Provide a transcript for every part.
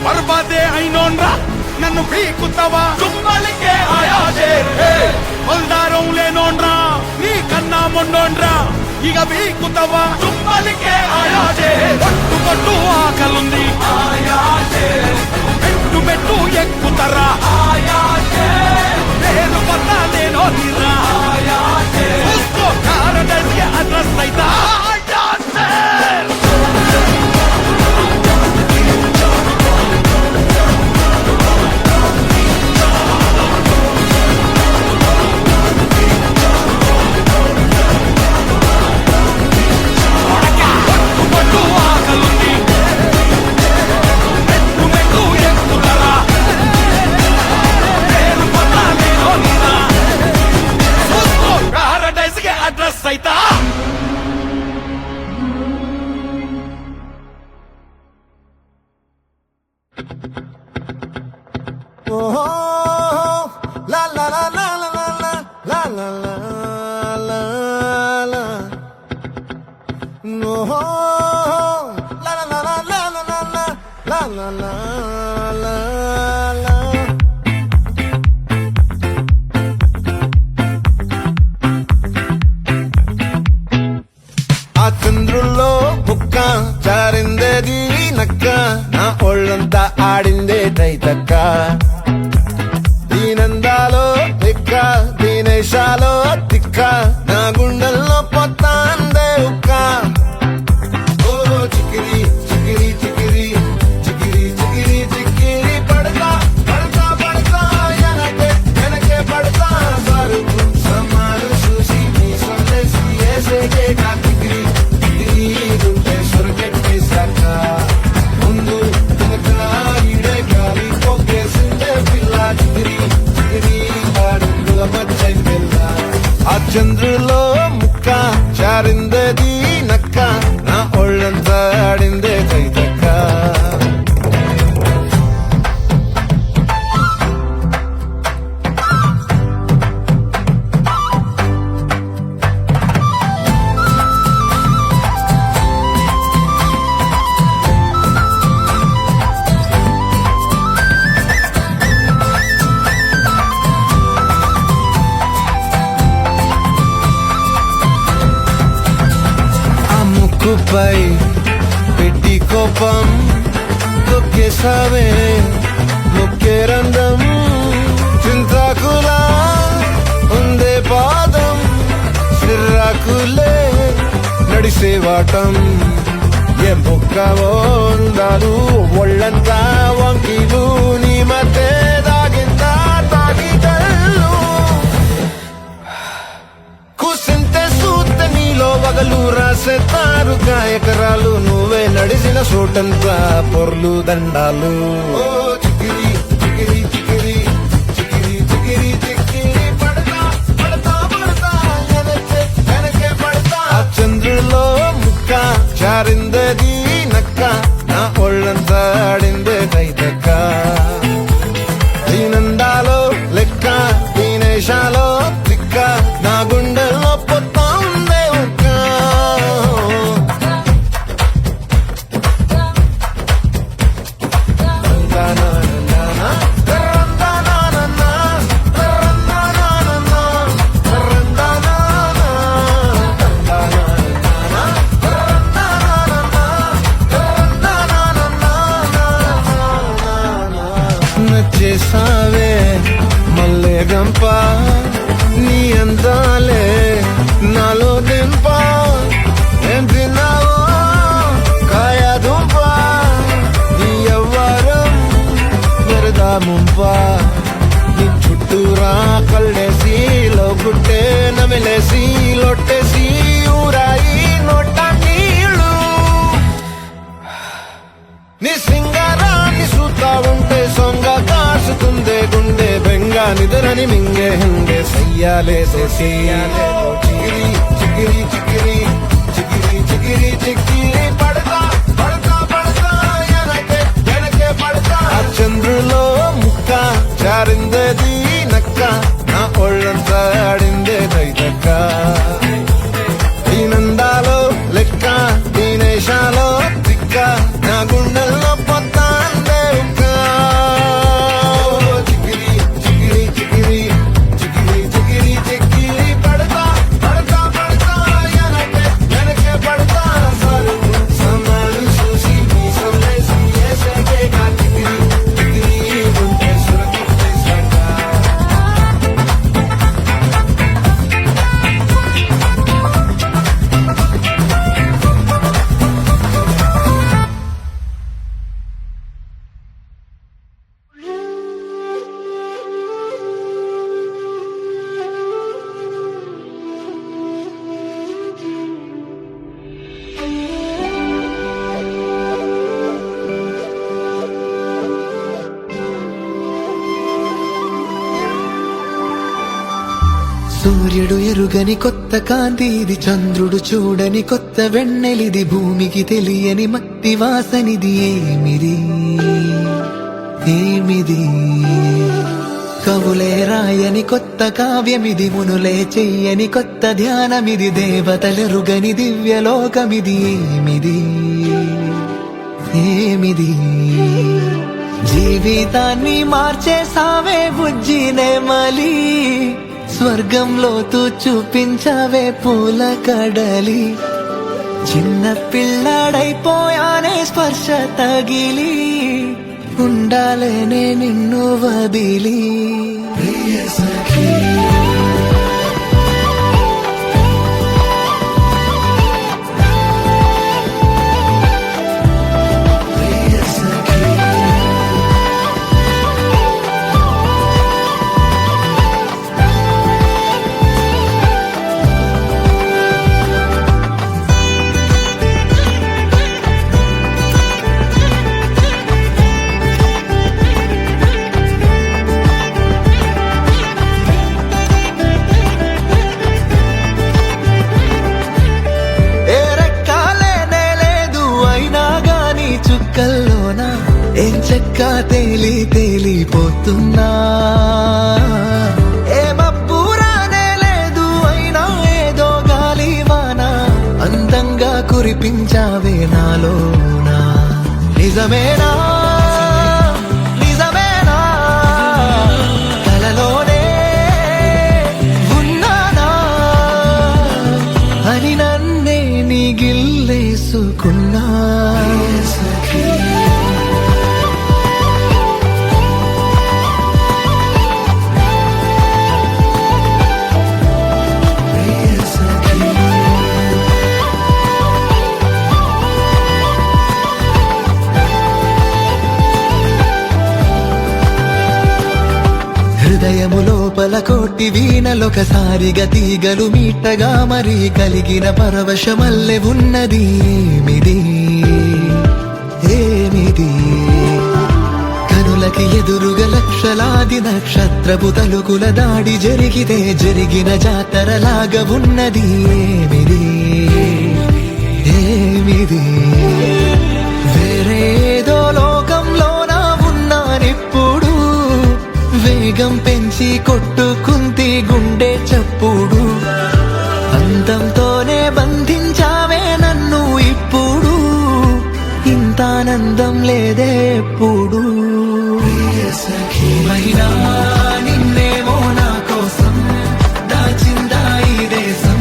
बर्बादे आईनोनरा नन्नु पीकुत्तवा चुम्बलिके आयाजे ಹೊಲ್ದಾರೋ ಲೇನೋನ್ರಾ ನೀ ಕನ್ನ ಮೊಂಡೋನ್ರಾ ಈಗ ಬೀಕುತ್ತವಾ ಚುಂಬಲಿಕೆ ಆಯಾಜೆ ಒಟ್ಟು ಕೊಟ್ಟು ಆಕಲುಂದಿ ಆಯಾಜೆ ಮೆಟ್ಟು ಮೆಟ್ಟು ఎక్కుతర ఆయాజే పేరు పట్టాలేనో నిరా ఆయాజే ఉస్కో కారణస్య అడ్రస్ అయితా ఆయాజే ఒళ్ళంతా ఆడిందే తైతక్క దీనందాలో ఎక్క దీనేశాలో తిక్క నా గుండెల్లో పొత్తాందే ఉక్క ఓ చికిరి చికిరి చికిరి చికిరి చికిరి చికిరి పడతా పడతా పడతా వెనకే పడతా సరుకు సమాలు చూసి మీ సొందేసి ఏసేకే కాకిరి తిరిగి స్వర్గెట్టి సాక ముందు వెనక ఈడే గాలి పొగేసిందే పిల్ల చికిరి చికిరి అడుగుల మధ్య పిల్ల ఆ చంద్రులో ముక్క చారిందది నక్క నా ఒళ్ళంతా ఆడిందే కైతక్క ముక్కుపై పెట్టి కోపం తొక్కేసావే ముక్కే రంధ్రం చింతాకులా ఉందే పాదం సిర్రాకులే నడిసే వాటం ఏ బొక్కవో ఉందాలు ఒళ్ళంతా వంకీలు నీ మధ్య దాగిందా తాగిటల్లు కూసింతే సూత్త నీలో వగలు రాసేతారు గాయకరాలు నువ్వే నడిసిన చోటంతా పొర్లు దండాలు ఓ చికిరి చికిరి చికిరి చికిరి చికిరి చికిరి పడతా పడతా పడతా వెనకే పడతా ఆ చంద్రులో ముక్క చారిందది నక్క నా ఒళ్ళంతా ఆడిందే కైతక్క దీనందాలో లెక్క దీనేశాలో తిక్క నా గుండెల్లో పొత్తా ఉందే ఉక్క నచ్చేసావే మల్లె గంప నీ అందాలే నాలో దింప ఏం తిన్నావో కాయ దుంప నీ ఎవ్వరం వరదా ముంప నీ చుట్టూరా కళ్ళేసి లోగుట్టే నమిలేసి లొట్టేసి ఊరాయి నోట నీళ్ళు నీ సింగారాన్ని చూస్తా ఉంటే సొంగ కాసుకుందే గుండె బెంగ నిద్రని మింగే హంగే సయ్యాలేసే సయ్యాలే చికిరి చికిరి చికిరి చికిరి చికిరి చికిరి పడతా పడతా పడతా వెనకే పడతా ఆ చంద్రులో ముక్క చారిందది నక్క నా ఒళ్ళంతా ఆడిందే కైతక్క దీనందాలో లెక్క దీనేశాలో తిక్క నా గుండెల్లో పొత్తాందే ఉక్క చికిరి చికిరి చికిరి చికిరి చికిరి చికిరి పడతా పడతా పడతా వెనకే పడతా సరుకు సమాలు చూసి మీ సొందేసి ఏసేకే కాకిరి చికిరి ఉంటే సురకిట్టే సాక సూర్యుడు ఎరుగని కొత్త కాంతి ఇది చంద్రుడు చూడని కొత్త వెన్నెలిది భూమికి తెలియని మట్టి వాసనిది ఏమిది ఏమిది కవులే రాయని కొత్త కావ్యమిది మునులే చెయ్యని కొత్త ధ్యానమిది దేవతలెరుగని దివ్యలోకమిది ఏమిది ఏమిది జీవితాన్ని మార్చేసావే బుజ్జినే మలి స్వర్గంలో తూ చూపించవే పూల కడలి చిన్న పిల్లాడైపోయానే స్పర్శ తగిలి ఉండాలనే నిన్ను వదిలి ప్రియ సఖీ చుక్కల్లోనా ఏం చెక్క తేలిపోతున్నా ఏమబ్బూరానే లేదు అయినా ఏదో గాలివాన అందంగా కురిపించావే నాలోనా నిజమేనా నిజమేనా కలలోనే ఉన్నానా అని నన్నే నీ గిల్లేసుకున్నా హృదయము లోపల కోటి వీణలొకసారిగా తీగలు మీటగా మరి కలిగిన పరవశమల్లె ఉన్నది ఏమిది కనులకి ఎదురుగా లక్షలాది నక్షత్రపు తలుకుల దాడి జరిగితే జరిగిన జాతరలాగా ఉన్నది ఏమిది వేరేదో లోకంలోన ఉన్నానిప్పుడు వేగం పెంచి కొట్టుకుంది గుండె చప్పుడు అందంతోనే బంధించావే నన్ను ఇప్పుడు ఇంతానందం లేదే ఎప్పుడు సఖీమైనా నిన్నేమో నా కోసం దాచిందా ఈ దేశం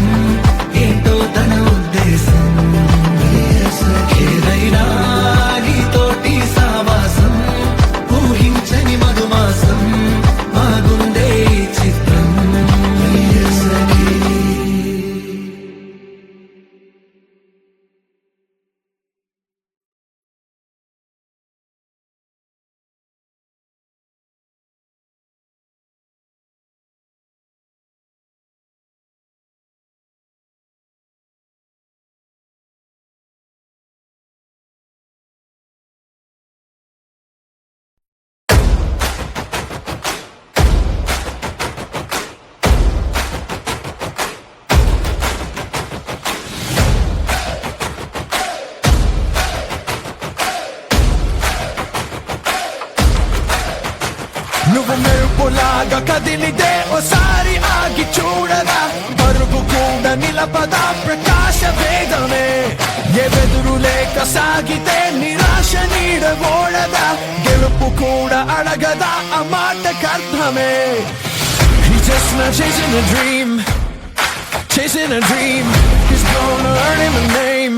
ఏంటో తన ఉద్దేశం ఏదైనా నీతోటి సావాసం ఊహించని మధుమాసం బాగుందే ఈ చిత్రం నువ్వు మెరుపులాగా కదిలితే ఓసారి ఆగి చూడదా పరుగు కూడా నిలపదా ప్రకాశ వేగమే ఏ వెదురు లేక సాగితే నిరాశ నీడగోడదా గెలుపు కూడా అడగదా ఆ మాటకర్థమే He's just not chasing a dream He's gonna earn him a name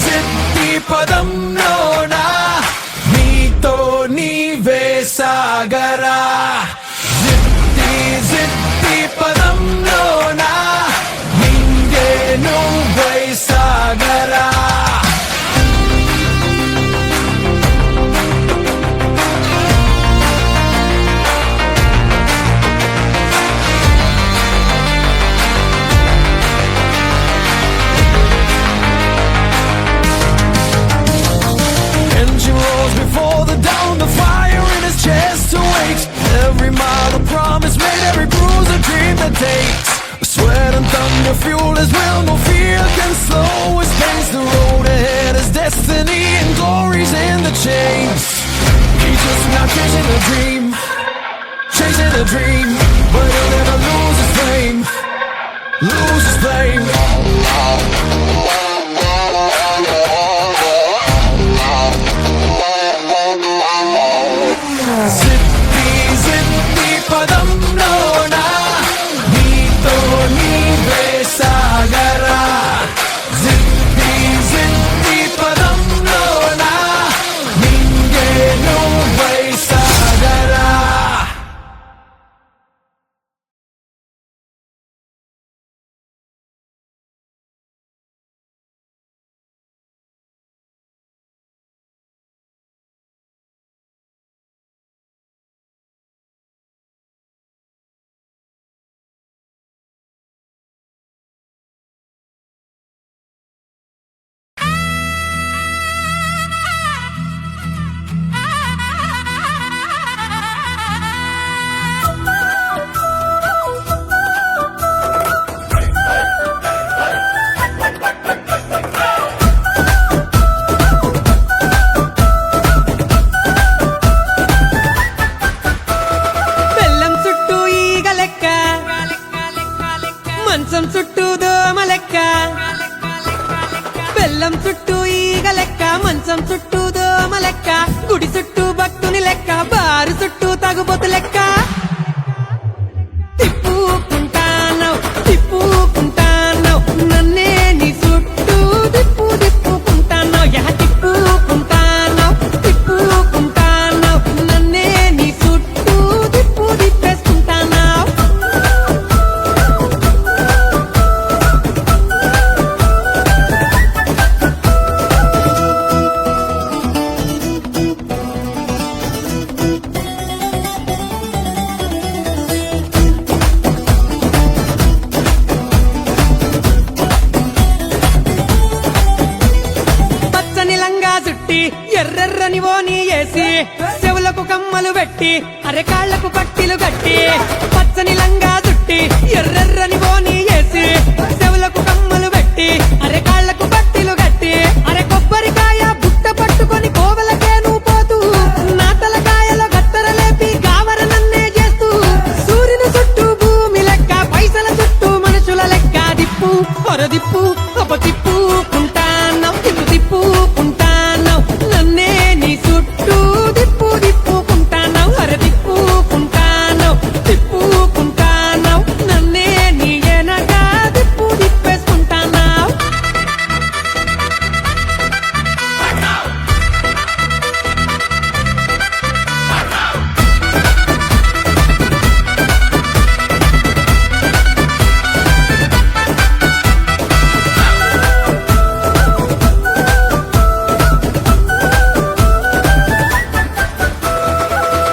zitti పదంలోనా నీతో నీవే సాగరా zitti పదంలోనా నింగే నువ్వై సాగరా Before the dawn, the fire in his chest awakes. Every mile a promise made, every bruise a dream that takes. Sweat and thunder fuel his will, no fear can slow his pace. The road ahead is destiny and glory's in the chase. He's just not chasing a dream, but he'll never lose his flame, zitti పదంలోనా నీతో నీవే సాగరా zitti పదంలోనా ఓని వేసి చెవులకు కమ్మలు పెట్టి అరే కాళ్లకు పట్టిలు కట్టి పచ్చని లంగా చుట్టి ఎర్రెర్రని ఓని వేసి చెవులకు కమ్మలు పెట్టి అరే కాళ్లకు పట్టిలు కట్టి అరే కొబ్బరికాయ బుట్ట పట్టుకొని కోవలకే నువ్వు పోతూ నా తలకాయలో గత్తర లేపి గావర నన్నే చేస్తూ సూర్యుని చుట్టూ భూమి లెక్క పైసల చుట్టూ మనుషుల లెక్క దిప్పు పొరదిప్పు తిప్పుకుంటాన్నావు తిప్పుకుంటాన్నావు నన్నే నీ చుట్టూ తిప్పుకుంటాన్నావు అరే తిప్పుకుంటాన్నావు తిప్పుకుంటాన్నావు నన్నే నీ ఎనక తిప్పేసుకుంటాన్నావు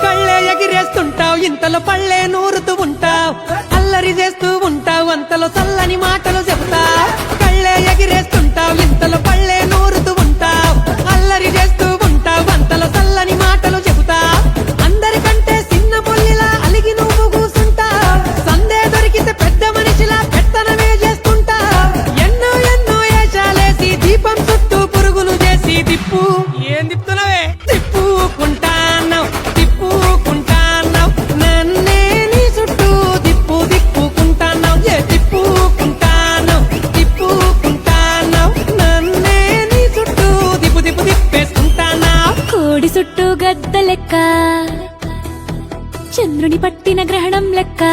కళ్ళే ఎగిరేస్తుంటావు ఇంతలో పళ్ళే నూరుతూ ఉంటావు అల్లరి చేస్తూ ఉంటావు అంతలో చల్లని మాటలు చెప్తావు కళ్ళే ఎగిరేస్తుంటావు ఇంతలో పళ్ళే నూరుతూ ఉంటావు అల్లరి చేస్తూ ఉంటావు అంతలో చల్లని మాటలు చెబుతావు అందరికంటే చిన్న బొల్లిలా అలిగి నువ్వు కూసుంటావు సందే దొరికితే పెద్ద మనిషిలా పెత్తనమే చేస్తుంటావు ఎన్నో ఎన్నో ఏషాలేసి దీపం చుట్టూ పురుగులు చేసి తిప్పు ఏం తిప్పుతున్నావే తిప్పుకుంటాన్నావు తిప్పుకుంటాన్నావు నన్నే నీ చుట్టూ తిప్పుకుంటాన్నావు తిప్పుకుంటాన్నావు తిప్పుకుంటాన్నావు నన్నే నీ చుట్టూ తిప్పేసుకుంటాన్నావు కోడి చుట్టూ గద్ద లెక్క చంద్రుని పట్టిన గ్రహణం లెక్క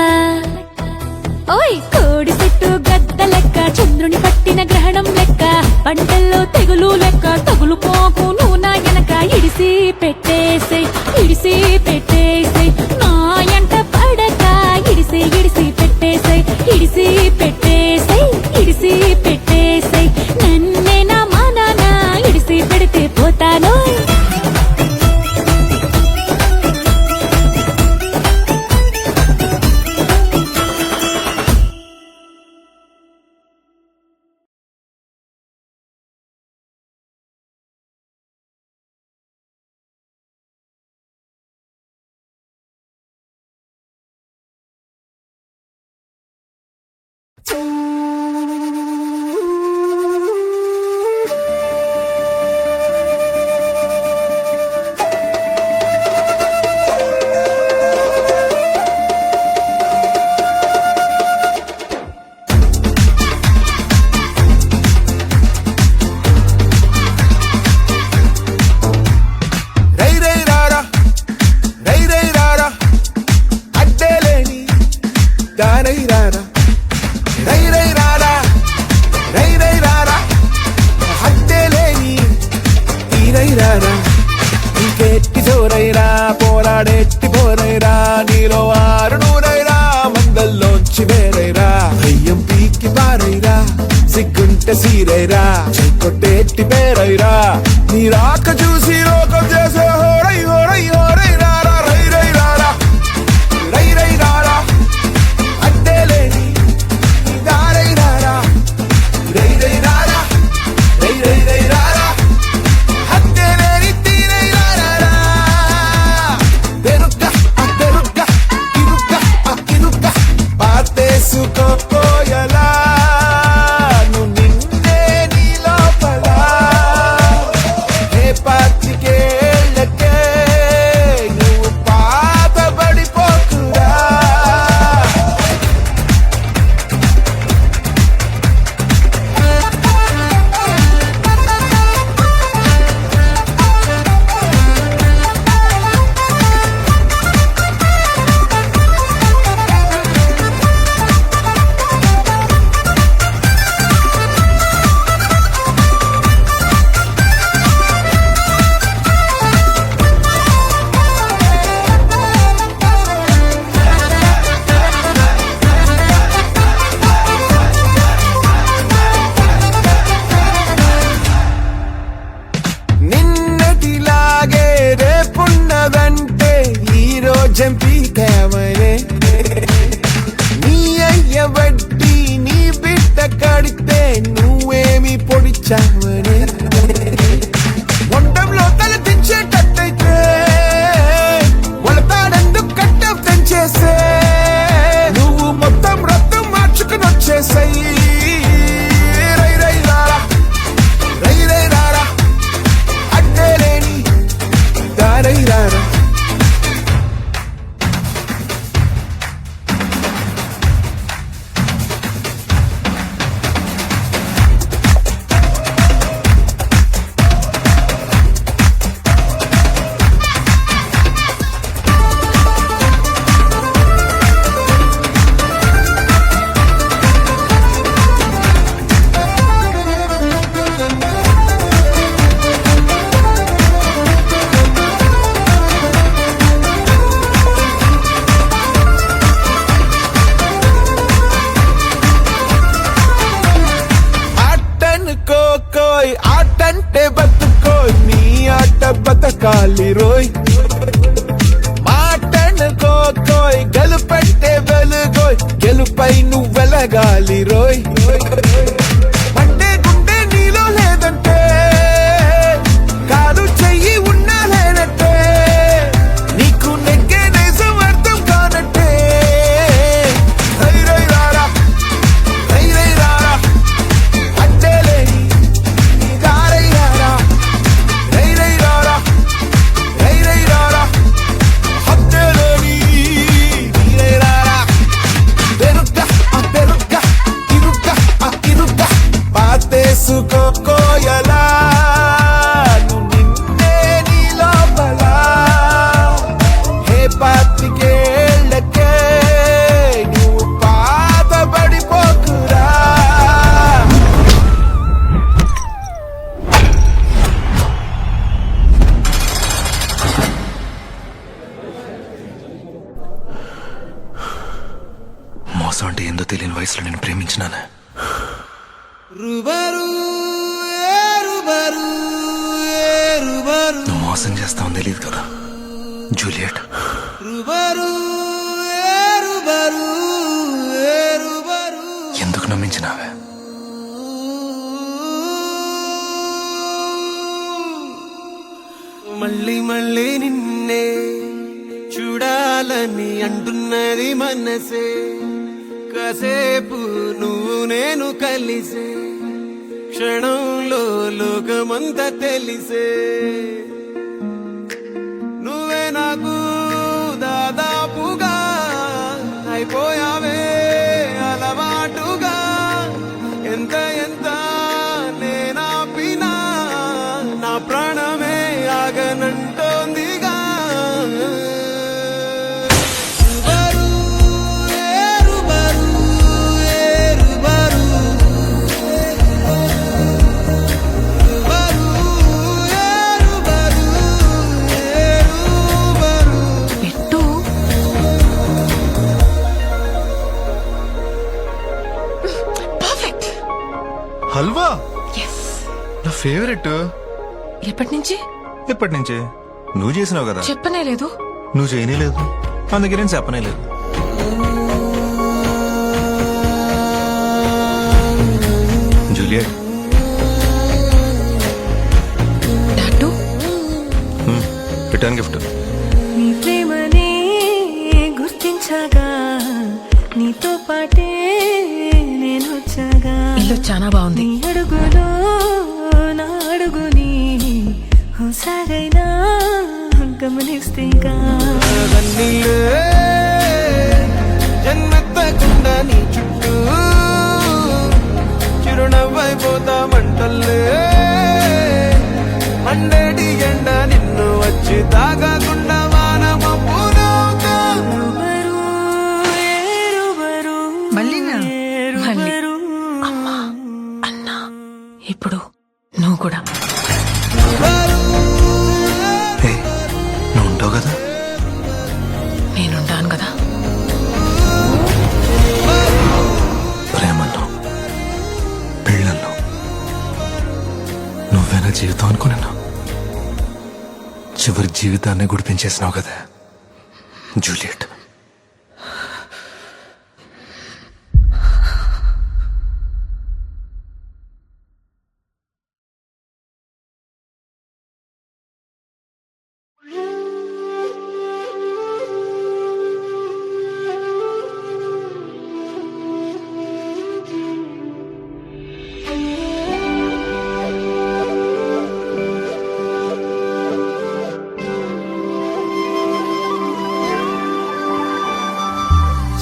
ఓయ్ కోడి చుట్టూ గద్ద లెక్క చంద్రుని పట్టిన గ్రహణం లెక్క పంటల్లో తెగులు లెక్క తగులు పోకు నువ్వు నా వెనక ఇడిసి పెట్టేసై నా ఎంట పడక ఇడిసి పెట్టేసై ఇడిసి పెట్టేసై నన్నే నా మానాన ఇడిసి పెడితే పోతాను రై రై రారా రై రై రారా అడ్డేలేని దానై రారా రై రై రారా రై రై రారా అడ్డేలేని తీరై రారా ఇంకెట్టి జోరైరా పోరాడెట్టి పోరైరా నీలో ఆరు నూరైరా మందల్లోంచి వేరైరా అయ్యం పీకి పారైరా సిగ్గుంటే సీరైరా కొట్టేట్టి పేరైరా నీ రాక చూసి లోకం చేసే హోరై హోరై హోరై రారా రై రై రారా రై రై రారా అడ్డేలేని దారై రారా రై రై రారా రై రై రై రారా అడ్డేలేని తీరై రారా పెరుక్క పెరుక్క ఇరుక్క ఇరుక్క పాతేసుకోపోయలా నువ్వు నిన్నే నీ లోపల ఏ పాతికేళ్ళకే నువ్వు పాతబడిపోకురా నిన్నటిలాగే రేపున్నదంటే ఈ రోజంపీకావనే నీ అయ్య వడ్డీ నీ బిడ్డ కడితే నువ్వేమి పొడిచావనే మొండంలో తల దించేటట్టు వెలగాలి రోయ్ మాటనుకోయ్ గెలుపెట్టే వెలుగోయ్ గెలుపై నువ్వు వెలగాలి రోయ్ అంటే గుండె నీలో లేదంటే కాలు చెయ్యి ఉన్నా లేనట్టే నీకు నెగ్గే నిజం అర్థం కానట్టే రై రై రారా రై రై రారా అడ్డేలేని నీ దారై రారా రై రై రారా రై రై రారా అడ్డేలేని నీ రై రారా పెరుక్క ఆ పెరుక్క ఇరుక్క ఆ ఇరుక్క పాతేసుకో కోయలా నువ్వు నిన్నే నీ లోపల హే పాతికేళ్ళకే నువ్వు బాధపడిపోకురా మోసం అంటే ఏందో తెలియని వయసులో నేను ప్రేమించినాను. నువ్వు మోసం చేస్తావని తెలియదు కదా జూలియట్. ఎందుకు నమ్మించినావే? మళ్ళీ మళ్ళీ నిన్నే చూడాలని అంటున్నది మనసే కాసేపు నువ్వు నేను కలిసే క్షణంలో లోకమంతా తెలిసే నువ్వే నాకు దాదాపుగా అయిపోయావే అలవాటుగా ఎంత ఎంత నేనాపినా నా ప్రాణమే ఆగనంటోందిగా పెట్టు. పర్ఫెక్ట్. హల్వా ఎస్. నా ఫేవరెట్. ఎప్పటి నుంచి? ఎప్పటి నుంచే నువ్వు చేసినావు కదా. చెప్పనే లేదు. నువ్వు చేయనే లేదు, అందుకే నేను చెప్పనే లేదు. Juliet, tattoo. Return gift. నీ ప్రేమనే గుర్తించగా నీతో పాటే నేను వచ్చాగా ఇల్లు చాలా బాగుంది. నీ అడుగులో నా అడుగుని హుసాగైనా గమనిస్తేగా కన్నీళ్ళే జన్మెత్తకుండా నీ చుట్టూ చిరునవ్వైపోతామంటల్లే మండేటి ఎండ నిన్ను వచ్చి తాగకుండా వానమ పూనవుతా రుబరు, ఏరుబరు, మళ్ళీనా? మళ్ళీ. ఏరుబరు. అమ్మా, అన్నా, ఇప్పుడు నువ్వు కూడా. హే, నువ్వు ఉంటావు కదా. నేనుంటాను కదా. ప్రేమల్లో పెళ్ళల్లో నువ్వే నా జీవితం అనుకున్నా. చివరి జీవితాన్ని గుడిపించేసినావు కదా జూలియట్.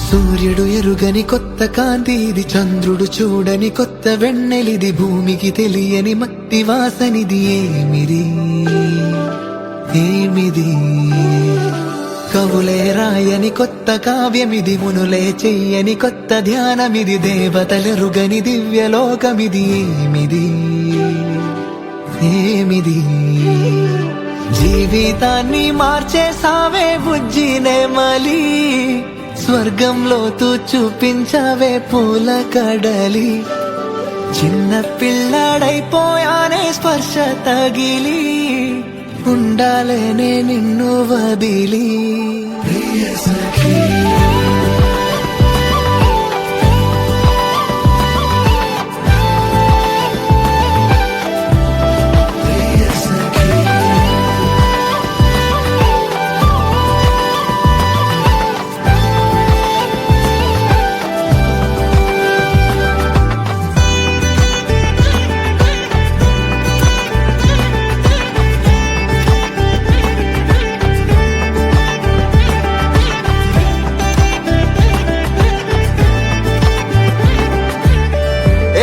సూర్యుడు ఎరుగని కొత్త కాంతి ఇది, చంద్రుడు చూడని కొత్త వెన్నెలిది, భూమికి తెలియని మట్టి వాసనిది. ఏమిది ఏమిది? కవులే రాయని కొత్త కావ్యమిది, మునులే చెయ్యని కొత్త ధ్యానమిది, దేవతలెరుగని దివ్యలోకమిది. ఏమిది ఏమిది? జీవితాన్ని మార్చేసావే బుజ్జినే మలి, స్వర్గంలో తూ చూపించవే పూల కడలి. చిన్న పిల్లాడైపోయానే స్పర్శ తగిలి, ఉండాలనే నిన్ను వదిలి ప్రియ సఖీ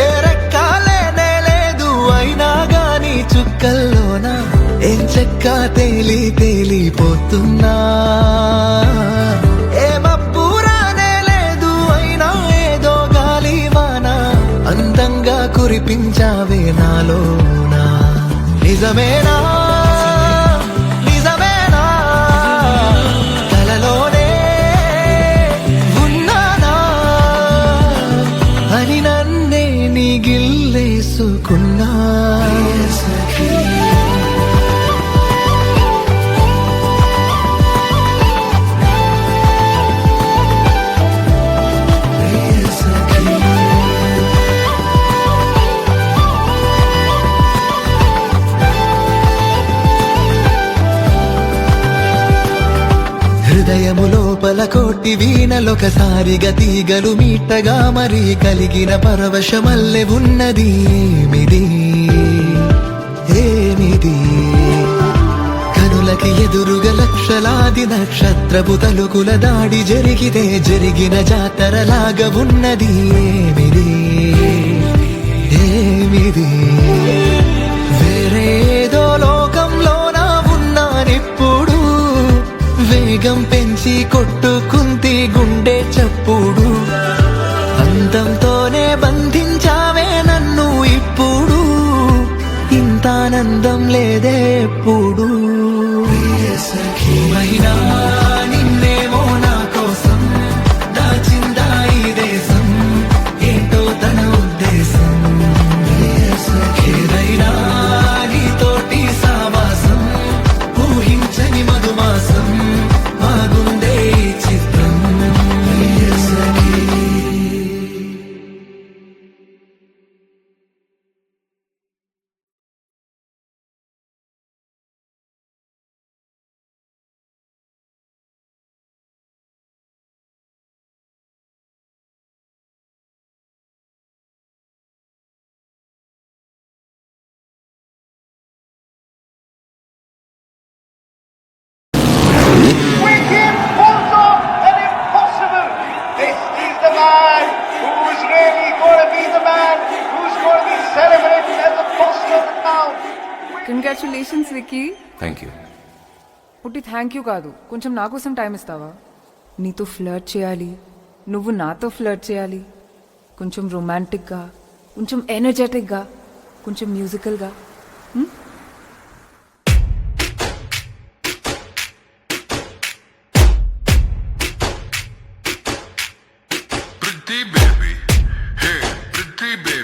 ఏ రెక్కాలేనే లేదు అయినా గాని చుక్కల్లోన ఏం చెక్క తేలిపోతున్నా ఏ మబ్బురానే లేదు అయినా ఏదో గాలివాన అందంగా కురిపించావే నాలోనా నిజమేనా నిజమేనా కలలోనే ఉన్నానా అని నన్నే నీ గిల్లేసుకున్నా సఖీ హృదయము లోపల కోటి వీణలొకసారిగా తీగలు మీటగా మరి కలిగిన పరవశమల్లె ఉన్నది ఏమిది కనులకి ఎదురుగా లక్షలాది నక్షత్రపు తలుకుల దాడి జరిగితే జరిగిన జాతరలాగా ఉన్నది ఏమిది వేరేదో లోకంలో నా ఉన్నానిప్పుడు వేగం పెంచి కొట్టుకుంది గుండె చప్పుడు అందంతోనే బంధించావే నన్ను ఇప్పుడు ఇంత ఆనందం లేదే ఎప్పుడు అయినా నిన్నేమో నా కోసం దాచిందా ఈ దేశం ఏంటో తన ఉద్దేశం ఏదైనా నీతోటి సావాసం ఊహించని మధుమాసం బాగుందే ఈ చిత్రం With him pulls off an impossible. This is the man who's really going to be the man who's going to be celebrated as the boss of the town. Congratulations Vicky. Thank you. పుట్టి thank you కాదు, కొంచెం నా కోసం time ఇస్తావా? నీతో flirt చేయాలి, నువ్వు నాతో ఫ్లర్ట్ చేయాలి. కొంచెం రొమాంటిక్గా, కొంచెం ఎనర్జెటిక్గా, కొంచెం మ్యూజికల్గా. Pretty baby, hey, pretty baby.